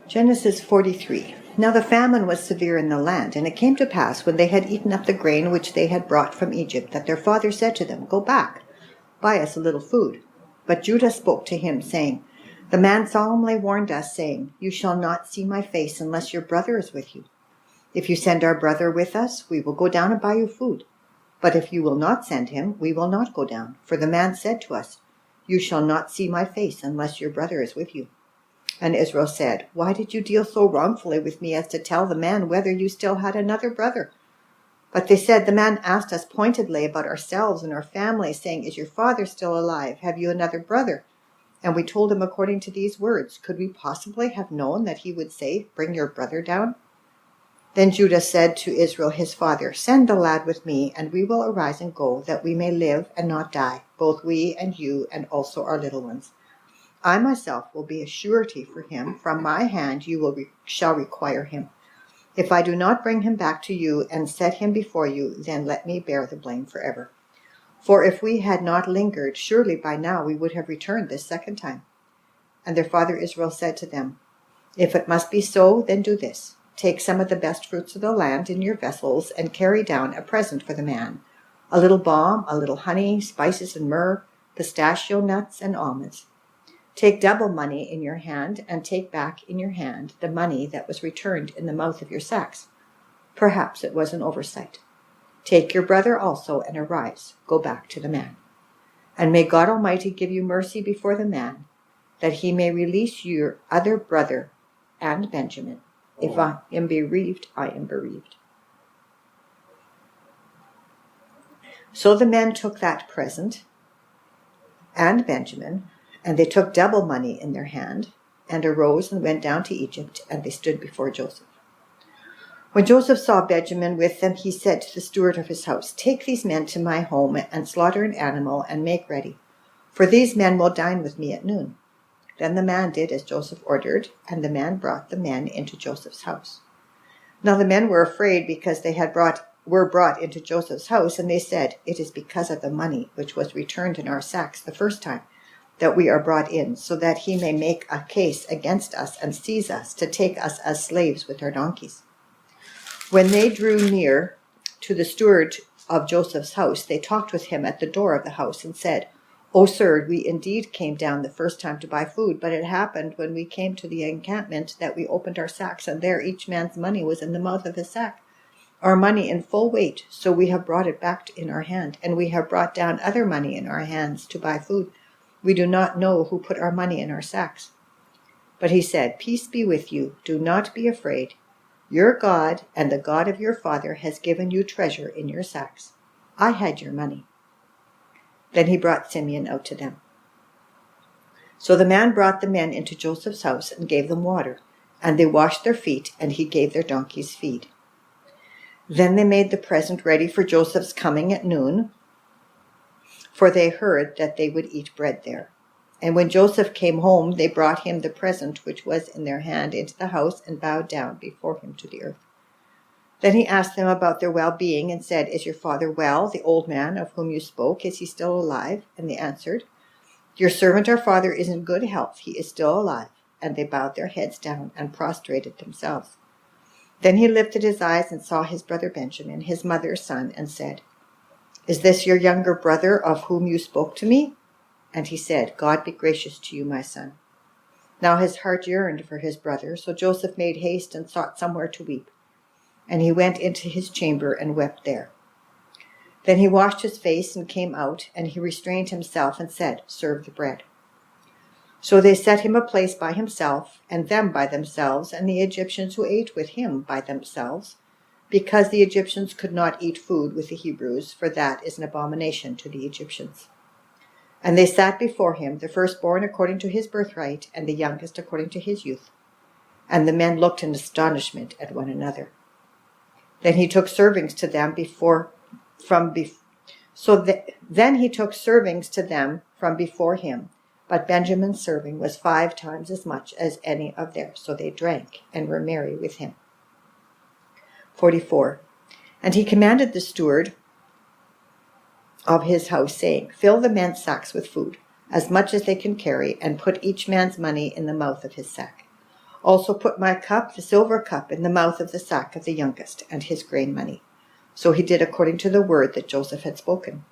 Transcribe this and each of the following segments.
Genesis 43. Now the famine was severe in the land, and it came to pass, when they had eaten up the grain which they had brought from Egypt, that their father said to them, Go back, buy us a little food. But Judah spoke to him, saying, The man solemnly warned us, saying, You shall not see my face unless your brother is with you. If you send our brother with us, we will go down and buy you food. But if you will not send him, we will not go down. For the man said to us, You shall not see my face unless your brother is with you. And Israel said, Why did you deal so wrongfully with me as to tell the man whether you still had another brother? But they said, The man asked us pointedly about ourselves and our family, saying, Is your father still alive? Have you another brother? And we told him according to these words. Could we possibly have known that he would say, Bring your brother down? Then Judah said to Israel his father, Send the lad with me, and we will arise and go, that we may live and not die, both we and you, and also our little ones. I myself will be a surety for him. From my hand you shall require him. If I do not bring him back to you and set him before you, then let me bear the blame forever. For if we had not lingered, surely by now we would have returned this second time. And their father Israel said to them, If it must be so, then do this. Take some of the best fruits of the land in your vessels, and carry down a present for the man, a little balm, a little honey, spices and myrrh, pistachio nuts and almonds. Take double money in your hand, and take back in your hand the money that was returned in the mouth of your sacks. Perhaps it was an oversight. Take your brother also, and arise, go back to the man. And may God Almighty give you mercy before the man, that he may release your other brother and Benjamin. If I am bereaved, I am bereaved. So the men took that present and Benjamin, and they took double money in their hand, and arose and went down to Egypt, and they stood before Joseph. When Joseph saw Benjamin with them, he said to the steward of his house, Take these men to my home, and slaughter an animal, and make ready, for these men will dine with me at noon. Then the man did as Joseph ordered, and the man brought the men into Joseph's house. Now the men were afraid, because they were brought into Joseph's house, and they said, It is because of the money which was returned in our sacks the first time that we are brought in, so that he may make a case against us and seize us, to take us as slaves with our donkeys. When they drew near to the steward of Joseph's house, they talked with him at the door of the house and said, O sir, we indeed came down the first time to buy food, but it happened when we came to the encampment that we opened our sacks, and there each man's money was in the mouth of his sack, our money in full weight, so we have brought it back in our hand, and we have brought down other money in our hands to buy food. We do not know who put our money in our sacks. But he said, Peace be with you. Do not be afraid. Your God and the God of your father has given you treasure in your sacks. I had your money. Then he brought Simeon out to them. So the man brought the men into Joseph's house and gave them water, and they washed their feet, and he gave their donkeys feed. Then they made the present ready for Joseph's coming at noon, for they heard that they would eat bread there. And when Joseph came home, they brought him the present which was in their hand into the house, and bowed down before him to the earth. Then he asked them about their well-being, and said, Is your father well, the old man of whom you spoke? Is he still alive? And they answered, Your servant our father is in good health. He is still alive. And they bowed their heads down and prostrated themselves. Then he lifted his eyes and saw his brother Benjamin, his mother's son, and said, Is this your younger brother of whom you spoke to me? And he said, God be gracious to you, my son. Now his heart yearned for his brother, so Joseph made haste and sought somewhere to weep. And he went into his chamber and wept there. Then he washed his face and came out, and he restrained himself and said, Serve the bread. So they set him a place by himself, and them by themselves, and the Egyptians who ate with him by themselves, because the Egyptians could not eat food with the Hebrews, for that is an abomination to the Egyptians. And they sat before him, the firstborn according to his birthright, and the youngest according to his youth. And the men looked in astonishment at one another. Then he took servings to them from before him, but Benjamin's serving was 5 times as much as any of theirs, so they drank and were merry with him. 44. And he commanded the steward of his house, saying, Fill the men's sacks with food, as much as they can carry, and put each man's money in the mouth of his sack. Also put my cup, the silver cup, in the mouth of the sack of the youngest, and his grain money." So he did according to the word that Joseph had spoken.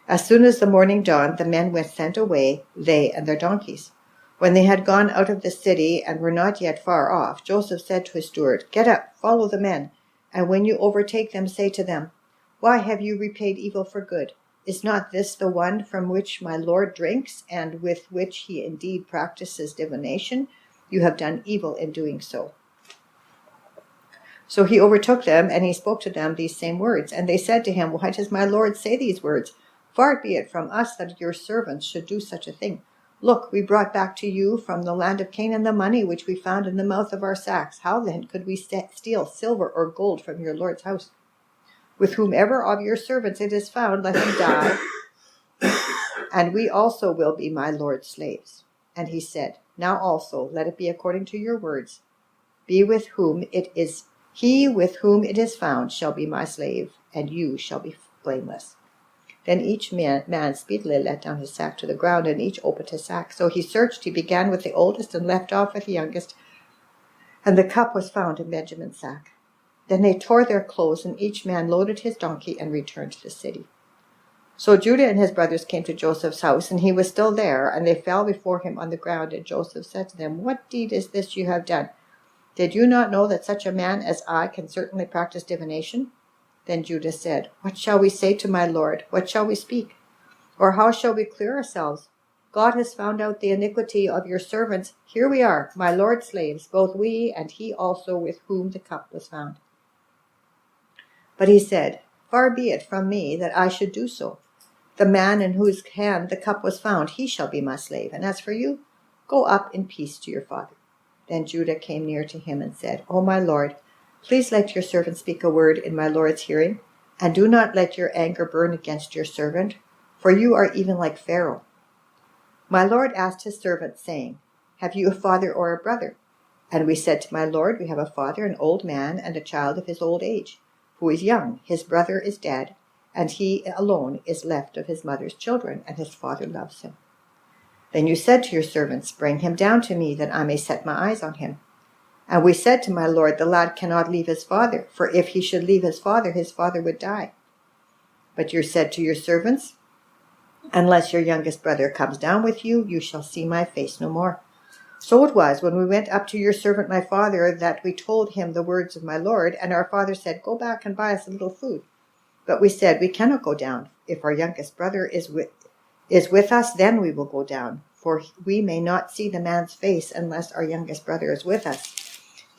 As soon as the morning dawned, the men were sent away, they and their donkeys. When they had gone out of the city and were not yet far off, Joseph said to his steward, "Get up, follow the men, and when you overtake them, say to them, 'Why have you repaid evil for good? Is not this the one from which my Lord drinks, and with which he indeed practices divination? You have done evil in doing so.'" So he overtook them, and he spoke to them these same words. And they said to him, "Why does my Lord say these words? Far be it from us that your servants should do such a thing. Look, we brought back to you from the land of Canaan the money which we found in the mouth of our sacks. How then could we steal silver or gold from your Lord's house? With whomever of your servants it is found, let him die, and we also will be my Lord's slaves." And he said, "Now also let it be according to your words. He with whom it is found shall be my slave, and you shall be blameless." Then each man speedily let down his sack to the ground, and each opened his sack. So he searched. He began with the oldest and left off with the youngest, and the cup was found in Benjamin's sack. Then they tore their clothes, and each man loaded his donkey and returned to the city. So Judah and his brothers came to Joseph's house, and he was still there, and they fell before him on the ground. And Joseph said to them, "What deed is this you have done? Did you not know that such a man as I can certainly practice divination?" Then Judah said, "What shall we say to my Lord? What shall we speak? Or how shall we clear ourselves? God has found out the iniquity of your servants. Here we are, my Lord's slaves, both we and he also with whom the cup was found." But he said, "Far be it from me that I should do so. The man in whose hand the cup was found, he shall be my slave. And as for you, go up in peace to your father." Then Judah came near to him and said, "O my Lord, please let your servant speak a word in my Lord's hearing, and do not let your anger burn against your servant, for you are even like Pharaoh. My Lord asked his servant, saying, 'Have you a father or a brother?' And we said to my Lord, 'We have a father, an old man, and a child of his old age, who is young. His brother is dead, and he alone is left of his mother's children, and his father loves him. Then you said to your servants, Bring him down to me, that I may set my eyes on him. And we said to my Lord, The lad cannot leave his father, for if he should leave his father would die. But you said to your servants, Unless your youngest brother comes down with you, you shall see my face no more. So it was, when we went up to your servant my father, that we told him the words of my Lord, and our father said, Go back and buy us a little food. But we said, We cannot go down. If our youngest brother is with us, then we will go down, for we may not see the man's face unless our youngest brother is with us.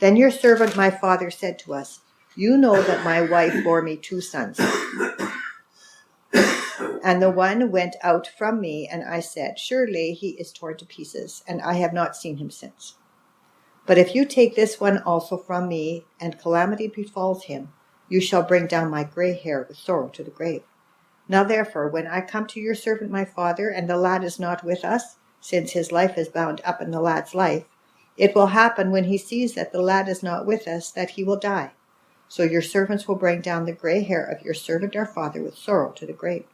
Then your servant my father said to us, You know that my wife bore me 2 sons. And the one went out from me, and I said, Surely he is torn to pieces, and I have not seen him since. But if you take this one also from me, and calamity befalls him, you shall bring down my gray hair with sorrow to the grave. Now therefore, when I come to your servant my father, and the lad is not with us, since his life is bound up in the lad's life, it will happen when he sees that the lad is not with us, that he will die. So your servants will bring down the gray hair of your servant our father with sorrow to the grave.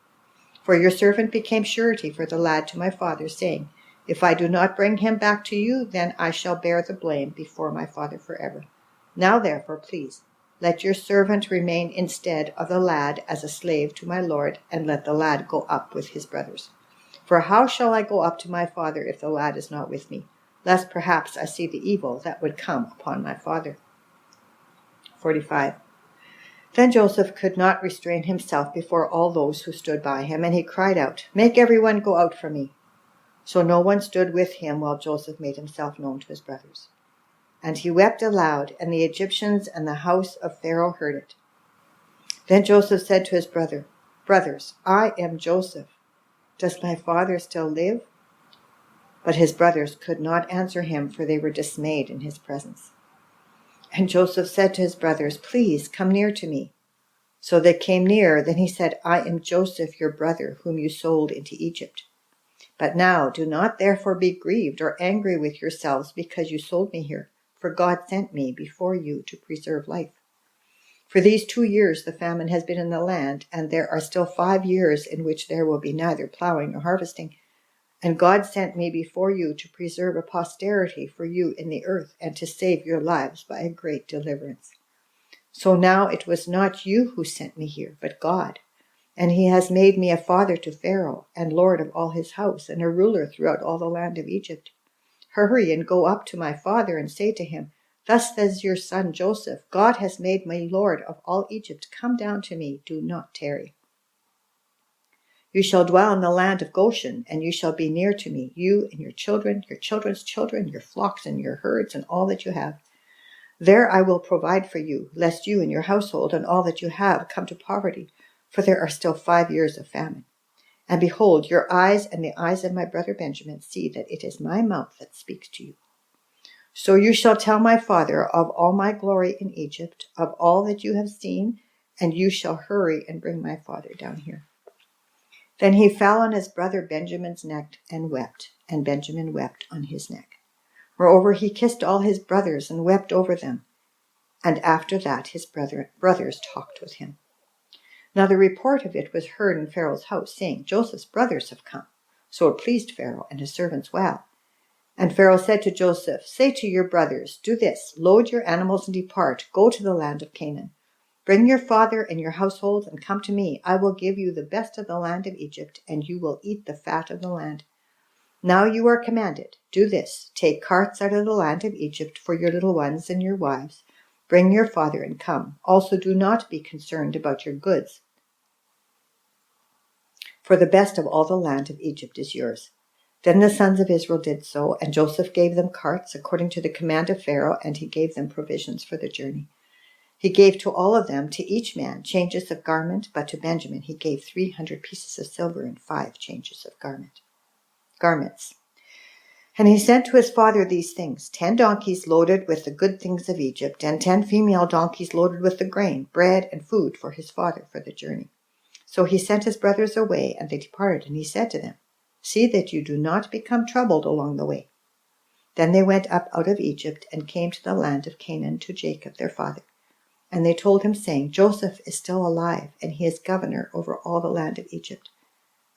For your servant became surety for the lad to my father, saying, If I do not bring him back to you, then I shall bear the blame before my father forever. Now therefore, please, let your servant remain instead of the lad as a slave to my Lord, and let the lad go up with his brothers. For how shall I go up to my father if the lad is not with me, lest perhaps I see the evil that would come upon my father? 45. Then Joseph could not restrain himself before all those who stood by him, and he cried out, Make everyone go out from me. So no one stood with him while Joseph made himself known to his brothers. And he wept aloud, and the Egyptians and the house of Pharaoh heard it. Then Joseph said to his brothers, I am Joseph. Does my father still live? But his brothers could not answer him, for they were dismayed in his presence. And Joseph said to his brothers, Please come near to me. So they came near. Then he said, I am Joseph, your brother, whom you sold into Egypt. But now do not therefore be grieved or angry with yourselves because you sold me here, for God sent me before you to preserve life. For these 2 years the famine has been in the land, and there are still 5 years in which there will be neither plowing nor harvesting. And God sent me before you to preserve a posterity for you in the earth and to save your lives by a great deliverance. So now it was not you who sent me here, but God. And he has made me a father to Pharaoh and lord of all his house and a ruler throughout all the land of Egypt. Hurry and go up to my father and say to him, Thus says your son Joseph, God has made me lord of all Egypt. Come down to me, do not tarry. You shall dwell in the land of Goshen, and you shall be near to me, you and your children, your children's children, your flocks and your herds, and all that you have. There I will provide for you, lest you and your household and all that you have come to poverty, for there are still 5 years of famine. And behold, your eyes and the eyes of my brother Benjamin see that it is my mouth that speaks to you. So you shall tell my father of all my glory in Egypt, of all that you have seen, and you shall hurry and bring my father down here. Then he fell on his brother Benjamin's neck and wept, and Benjamin wept on his neck. Moreover, he kissed all his brothers and wept over them. And after that his brothers talked with him. Now the report of it was heard in Pharaoh's house, saying, Joseph's brothers have come. So it pleased Pharaoh and his servants well. And Pharaoh said to Joseph, Say to your brothers, do this, load your animals and depart, go to the land of Canaan. Bring your father and your household and come to me. I will give you the best of the land of Egypt, and you will eat the fat of the land. Now you are commanded, do this, take carts out of the land of Egypt for your little ones and your wives. Bring your father and come. Also do not be concerned about your goods, for the best of all the land of Egypt is yours. Then the sons of Israel did so, and Joseph gave them carts according to the command of Pharaoh, and he gave them provisions for the journey. He gave to all of them, to each man, changes of garment, but to Benjamin he gave 300 pieces of silver and 5 changes of garments. And he sent to his father these things, 10 donkeys loaded with the good things of Egypt, and 10 female donkeys loaded with the grain, bread, and food for his father for the journey. So he sent his brothers away, and they departed, and he said to them, See that you do not become troubled along the way. Then they went up out of Egypt, and came to the land of Canaan to Jacob their father. And they told him, saying, Joseph is still alive, and he is governor over all the land of Egypt.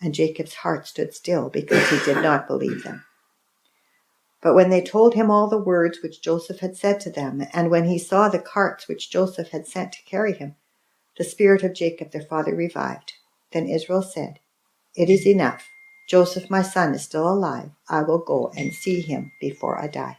And Jacob's heart stood still, because he did not believe them. But when they told him all the words which Joseph had said to them, and when he saw the carts which Joseph had sent to carry him, the spirit of Jacob their father revived. Then Israel said, It is enough. Joseph my son is still alive. I will go and see him before I die.